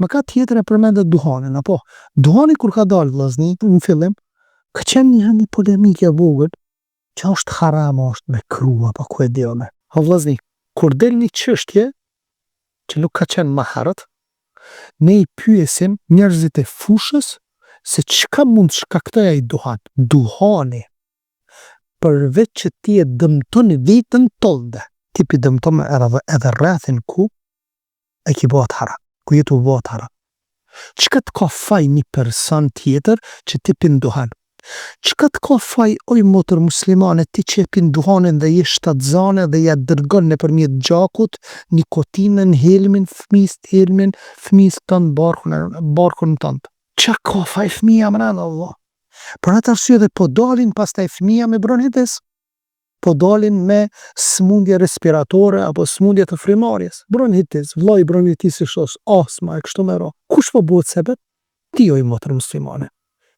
Mëkat tjetër e përmendet duhanin, apo duhani kur ka dalë vllazni në fillim, ka qenë një polemikë e vogël, që është haram, është me krua, apo ku e di unë. O vllazni, kur del një çështje që nuk ka qenë më herët, ne i pyesim njerëzit e fushës se çka mund shkaktoj ai duhan. Duhani, përveç që ti e dëmton vetën tënde, ti pi dëmton edhe rrethin ku e ki bëhet haram, ku jetu bëhet haram. Çka të ka faj një person tjetër që ti pin duhan? Çka të ka faj oj motër muslimane ti që e pin duhanin dhe je shtatzane dhe ja dërgon nëpërmjet gjakut nikotinën, fëmijës tënd, barkun tënd. Çka ka faj fëmija mrena Allah? Për atë arsye dhe po dalin pastaj fëmija me bronhitis, po dalin me smundje respiratore apo smundje të frymarrjes. Bronhitis, vllai bronhitis është astma e kështu me radhë. Kush po bëhet sebeb? Ti oj motër muslimane.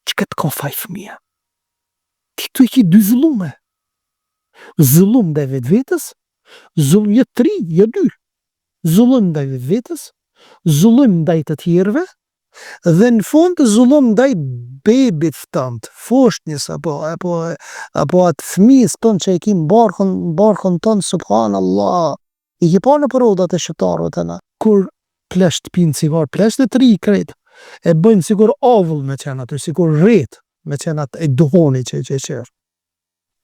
Çka të ka faj fëmija? Ti këtu i ki dy zullume. Zullum ndaj vetvetes, zullum jo tri, jo dy. Zullum ndaj vetvetes, zullum ndaj të tjerëve, dhe në fund zullum ndaj bebit tënd, foshnjës apo atë fëmijës tënd që e ki barkun tënd, subhanallah. I ki pa në përrodat e shqiptarëve tëna, kur plesht pinë cigar, plesht e tri krejt, e bëjnë sikur avull me qenë aty, sikur rret me qenë atë e duhoni që e qerë.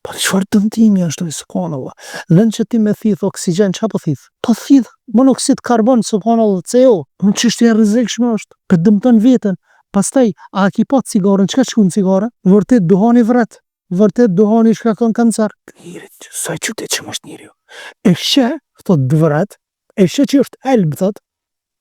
Po çfarë dëmtimi është, subhanallah. Lën që ti me thith oksigjen, çfarë po thith? Po thith monoksid karbon, subhanallah, CO. Në çështje e rrezikshme është, për dëmton veten. Pastaj, a ki pa cigaren, çka shkon cigare? Vërtet duhani vret, vërtet duhani shkakton kancer. Njerit, sa i çutet që është njeriu. E sheh, thot vret, e sheh që është elb, thot,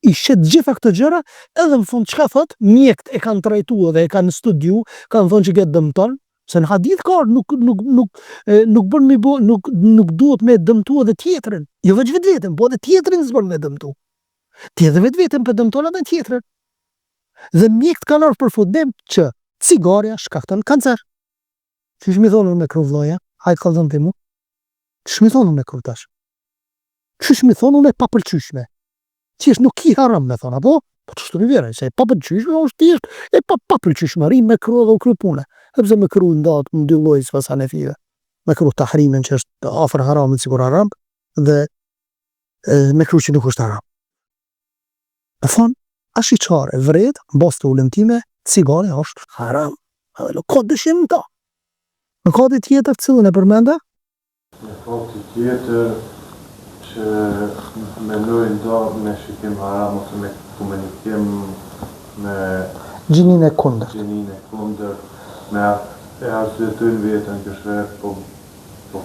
i sheh gjitha këto gjëra, edhe në fund çka thot? Mjekët e kanë trajtuar dhe e kanë studiu, kanë thonë që këtë dëmton. Se në hadith ka nuk bën me bo, nuk duhet me dëmtu edhe tjetrin. Jo veç vetën, po edhe tjetrin s'bën me dëmtu. Ti edhe vetën për dëmton edhe tjetrin. Dhe mjekët kanë ardhur për fundim që cigaria shkakton kancer. Çish mi thonë me kruv vllaja? Hajt kallzon ti mu. Çish mi thonë me kruv tash? Çish mi thonë me papëlqyeshme? Çish nuk i haram me thonë, apo? Po ç'është në vjerë, se papëlqyeshme është thjesht e papëlqyeshme, rrim me kruv dhe u kry pune. Sepse me kruv ndahet në dy lloj sipas hanefive. Me kruv tahrimin që është afër haramit sikur haram, dhe me kruv që nuk është haram. Me thonë, ashi qare, vret, bas të ulem time, cigare është haram. Edhe nuk ka dëshim ta. Në ka të tjetër cilën e përmenda? Në ka të tjetër që mendojnë do me shikim haram ose me komunikim me gjinin e kundërt. Me e arsyetojnë vetën që shret po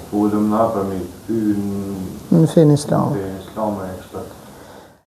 fulëm na për me hynë në fenë islame. Në fenë islame e kështu.